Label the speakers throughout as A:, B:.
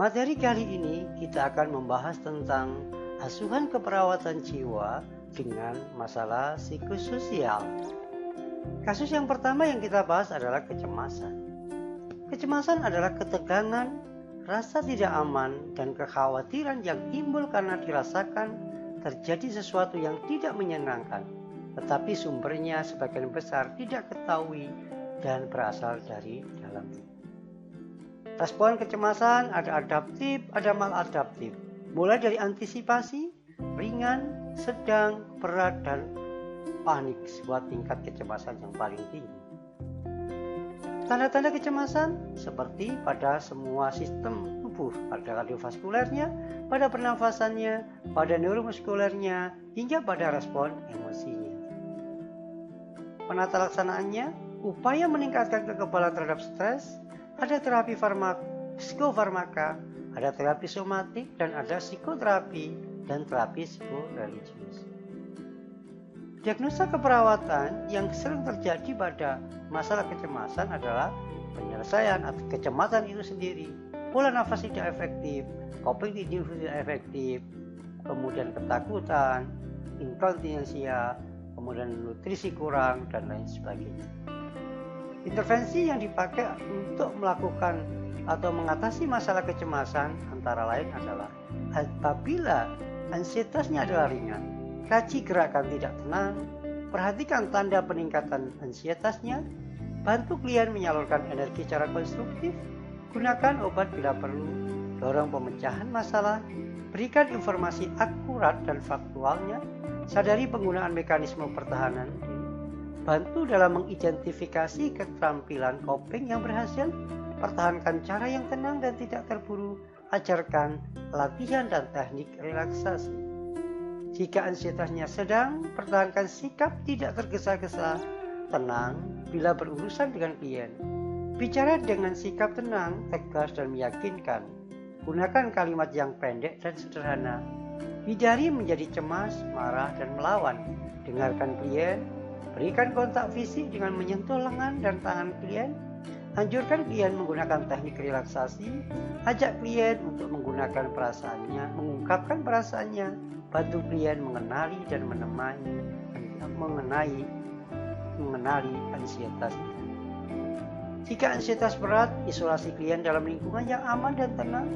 A: Materi kali ini kita akan membahas tentang asuhan keperawatan jiwa dengan masalah psikososial. Kasus yang pertama yang kita bahas adalah kecemasan. Kecemasan adalah ketegangan, rasa tidak aman, dan kekhawatiran yang timbul karena dirasakan terjadi sesuatu yang tidak menyenangkan, tetapi sumbernya sebagian besar tidak ketahui dan berasal dari dalam diri. Respon kecemasan ada adaptif, ada maladaptif. Mulai dari antisipasi, ringan, sedang, berat, dan panik, sebuah tingkat kecemasan yang paling tinggi. Tanda-tanda kecemasan seperti pada semua sistem tubuh, pada kardiovaskulernya, pada pernafasannya, pada neuromuskulernya, hingga pada respon emosinya. Penata laksanaannya, upaya meningkatkan kekebalan terhadap stres, ada terapi psikofarmaka, ada terapi somatik, dan ada psikoterapi dan terapi psikoreligius. Diagnosa keperawatan yang sering terjadi pada masalah kecemasan adalah penyelesaian atau kecemasan itu sendiri, pola nafas tidak efektif, coping tidak efektif, kemudian ketakutan, inkontinensia, kemudian nutrisi kurang, dan lain sebagainya. Intervensi yang dipakai untuk melakukan atau mengatasi masalah kecemasan antara lain adalah apabila ansietasnya adalah ringan, kaji gerakan tidak tenang, perhatikan tanda peningkatan ansietasnya, bantu klien menyalurkan energi secara konstruktif, gunakan obat bila perlu, dorong pemecahan masalah, berikan informasi akurat dan faktualnya, sadari penggunaan mekanisme pertahanan diri, bantu dalam mengidentifikasi keterampilan coping yang berhasil, pertahankan cara yang tenang dan tidak terburu, ajarkan latihan dan teknik relaksasi. Jika ansietasnya sedang, pertahankan sikap tidak tergesa-gesa, tenang bila berurusan dengan klien. Bicara dengan sikap tenang, tegas, dan meyakinkan. Gunakan kalimat yang pendek dan sederhana. Hindari menjadi cemas, marah, dan melawan. Dengarkan klien. Berikan kontak fisik dengan menyentuh lengan dan tangan klien. Anjurkan klien menggunakan teknik relaksasi. Ajak klien untuk menggunakan perasaannya, mengungkapkan perasaannya. Bantu klien mengenali dan mengenali ansietas. Jika ansietas berat, isolasi klien dalam lingkungan yang aman dan tenang.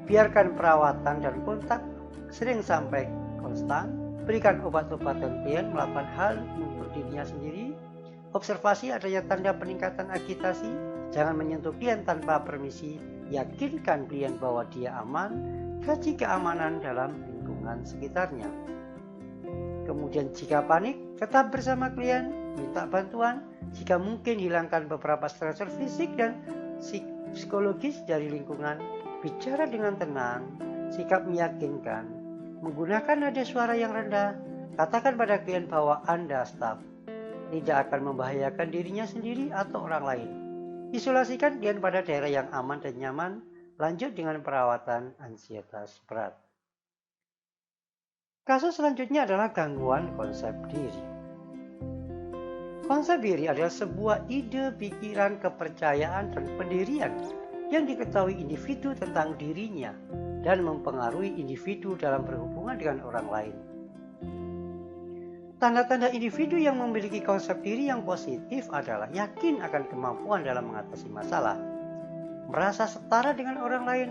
A: Biarkan perawatan dan kontak sering sampai konstan. Berikan obat-obatan klien melakukan hal untuk dirinya sendiri. Observasi adanya tanda peningkatan agitasi. Jangan menyentuh klien tanpa permisi. Yakinkan klien bahwa dia aman. Kaji keamanan dalam lingkungan sekitarnya. Kemudian jika panik, tetap bersama klien. Minta bantuan. Jika mungkin hilangkan beberapa stresor fisik dan psikologis dari lingkungan. Bicara dengan tenang. Sikap meyakinkan. Menggunakan nada suara yang rendah, katakan pada klien bahwa Anda staf, tidak akan membahayakan dirinya sendiri atau orang lain. Isolasikan klien pada daerah yang aman dan nyaman, lanjut dengan perawatan ansietas berat. Kasus selanjutnya adalah gangguan konsep diri. Konsep diri adalah sebuah ide, pikiran, kepercayaan, dan pendirian yang diketahui individu tentang dirinya dan mempengaruhi individu dalam berhubungan dengan orang lain. Tanda-tanda individu yang memiliki konsep diri yang positif adalah yakin akan kemampuan dalam mengatasi masalah, merasa setara dengan orang lain,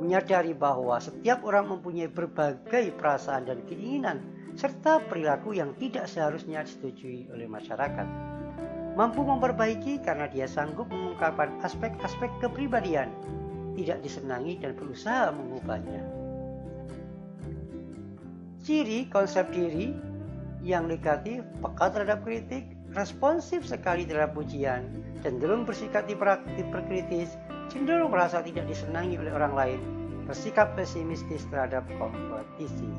A: menyadari bahwa setiap orang mempunyai berbagai perasaan dan keinginan, serta perilaku yang tidak seharusnya disetujui oleh masyarakat. Mampu memperbaiki karena dia sanggup mengungkapkan aspek-aspek kepribadian, tidak disenangi dan berusaha mengubahnya. Ciri konsep diri yang negatif, peka terhadap kritik, responsif sekali terhadap pujian, cenderung bersikap hiperkritis, cenderung merasa tidak disenangi oleh orang lain, bersikap pesimistis terhadap kompetisi.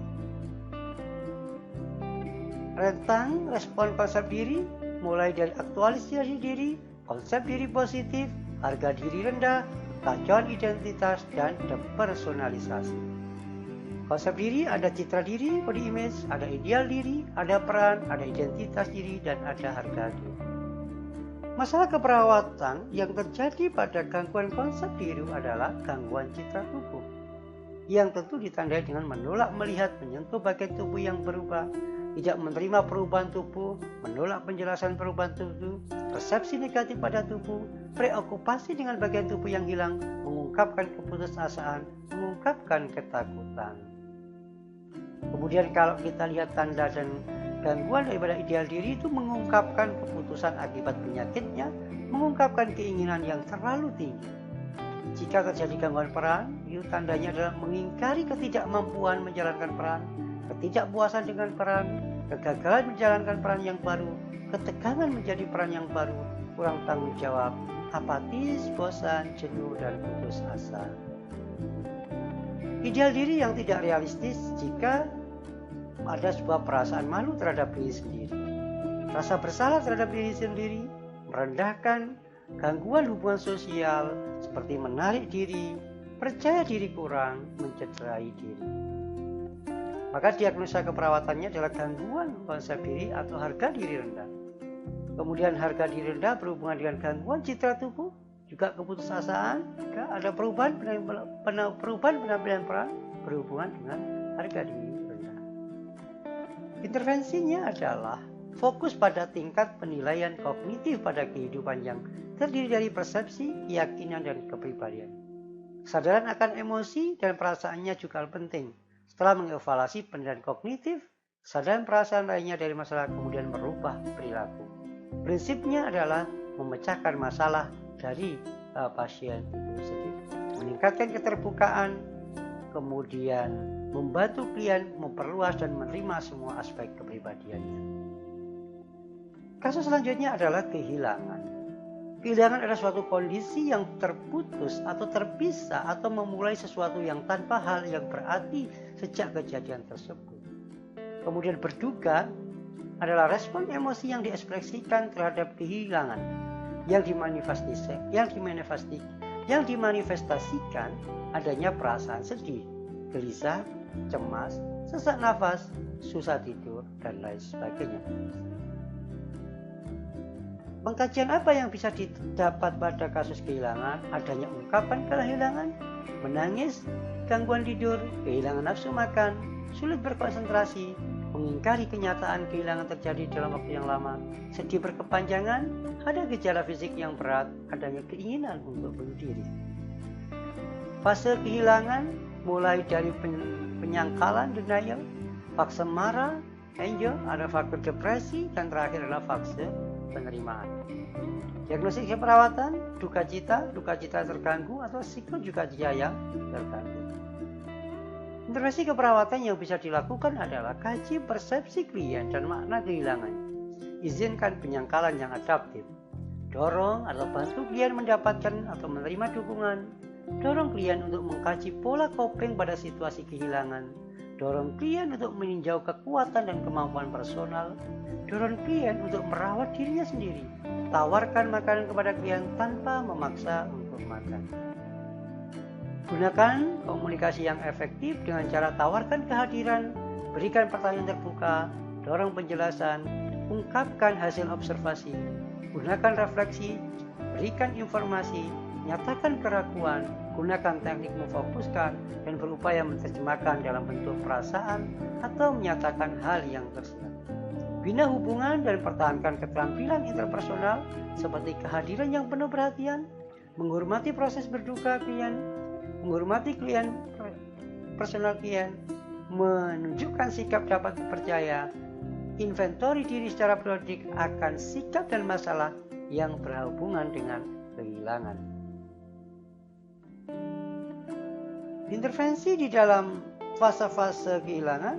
A: Rentang respon konsep diri mulai dari aktualisasi diri, konsep diri positif, harga diri rendah, kacauan identitas, dan depersonalisasi. Konsep diri ada citra diri, body image, ada ideal diri, ada peran, ada identitas diri, dan ada harga diri. Masalah keperawatan yang terjadi pada gangguan konsep diri adalah gangguan citra tubuh, yang tentu ditandai dengan menolak melihat, menyentuh bagian tubuh yang berubah, tidak menerima perubahan tubuh, menolak penjelasan perubahan tubuh, persepsi negatif pada tubuh, preokupasi dengan bagian tubuh yang hilang, mengungkapkan keputusasaan, mengungkapkan ketakutan. Kemudian kalau kita lihat tanda dan gangguan daripada ideal diri itu mengungkapkan keputusan akibat penyakitnya, mengungkapkan keinginan yang terlalu tinggi. Jika terjadi gangguan peran, itu tandanya adalah mengingkari ketidakmampuan menjalankan peran, ketidakpuasan dengan peran, kegagalan menjalankan peran yang baru, ketegangan menjadi peran yang baru, kurang tanggung jawab, apatis, bosan, jenuh, dan putus asa. Ideal diri yang tidak realistis jika ada sebuah perasaan malu terhadap diri sendiri, rasa bersalah terhadap diri sendiri, merendahkan, gangguan hubungan sosial seperti menarik diri, percaya diri kurang, mencederai diri. Maka diagnosa keperawatannya adalah gangguan konsep diri atau harga diri rendah. Kemudian harga diri rendah berhubungan dengan gangguan citra tubuh, juga keputusasaan, juga ada perubahan penampilan peran berhubungan dengan harga diri rendah. Intervensinya adalah fokus pada tingkat penilaian kognitif pada kehidupan yang terdiri dari persepsi, keyakinan, dan kepribadian. Kesadaran akan emosi dan perasaannya juga penting. Setelah mengevaluasi penilaian kognitif, kesadaran perasaan lainnya dari masalah kemudian merubah perilaku. Prinsipnya adalah memecahkan masalah dari pasien itu sendiri, meningkatkan keterbukaan, kemudian membantu klien memperluas dan menerima semua aspek kepribadiannya. Kasus selanjutnya adalah kehilangan. Kehilangan adalah suatu kondisi yang terputus atau terpisah atau memulai sesuatu yang tanpa hal yang berarti sejak kejadian tersebut. Kemudian berduka adalah respon emosi yang diekspresikan terhadap kehilangan yang dimanifestasikan adanya perasaan sedih, gelisah, cemas, sesak nafas, susah tidur, dan lain sebagainya. Pengkajian apa yang bisa didapat pada kasus kehilangan? Adanya ungkapan kehilangan, menangis, gangguan tidur, kehilangan nafsu makan, sulit berkonsentrasi, mengingkari kenyataan kehilangan terjadi dalam waktu yang lama, sedih berkepanjangan, ada gejala fisik yang berat, adanya keinginan untuk bunuh diri. Fase kehilangan mulai dari penyangkalan, denial, fase marah, anger, ada fase depresi, dan terakhir adalah fase penerimaan. Diagnosis keperawatan, duka cita terganggu, atau psikojuka yang terganggu. Intervensi keperawatan yang bisa dilakukan adalah kaji persepsi klien dan makna kehilangan. Izinkan penyangkalan yang adaptif. Dorong atau bantu klien mendapatkan atau menerima dukungan. Dorong klien untuk mengkaji pola coping pada situasi kehilangan. Dorong klien untuk meninjau kekuatan dan kemampuan personal. Dorong klien untuk merawat dirinya sendiri. Tawarkan makanan kepada klien tanpa memaksa untuk makan. Gunakan komunikasi yang efektif dengan cara tawarkan kehadiran, berikan pertanyaan terbuka, dorong penjelasan, ungkapkan hasil observasi, gunakan refleksi, berikan informasi, nyatakan keraguan, gunakan teknik memfokuskan, dan berupaya menerjemahkan dalam bentuk perasaan atau menyatakan hal yang tersirat. Bina hubungan dan pertahankan keterampilan interpersonal seperti kehadiran yang penuh perhatian, menghormati proses berduka klien, menghormati klien, personal klien, menunjukkan sikap dapat dipercaya, inventori diri secara periodik akan sikap dan masalah yang berhubungan dengan kehilangan. Intervensi di dalam fase-fase kehilangan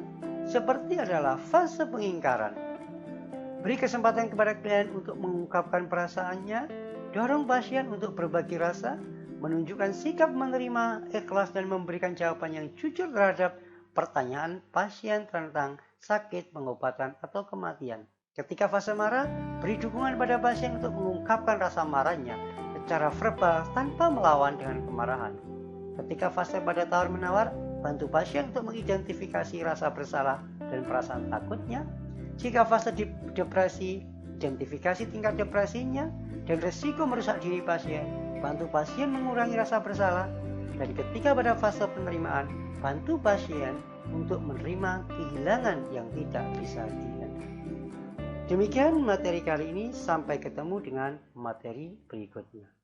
A: seperti adalah fase pengingkaran. Beri kesempatan kepada klien untuk mengungkapkan perasaannya, dorong pasien untuk berbagi rasa, menunjukkan sikap menerima, ikhlas, dan memberikan jawaban yang jujur terhadap pertanyaan pasien tentang sakit, pengobatan, atau kematian. Ketika fase marah, beri dukungan pada pasien untuk mengungkapkan rasa marahnya secara verbal tanpa melawan dengan kemarahan. Ketika fase pada tawar-menawar, bantu pasien untuk mengidentifikasi rasa bersalah dan perasaan takutnya. Jika fase depresi, identifikasi tingkat depresinya dan resiko merusak diri pasien, bantu pasien mengurangi rasa bersalah, dan ketika pada fase penerimaan, bantu pasien untuk menerima kehilangan yang tidak bisa dihindari. Demikian materi kali ini, sampai ketemu dengan materi berikutnya.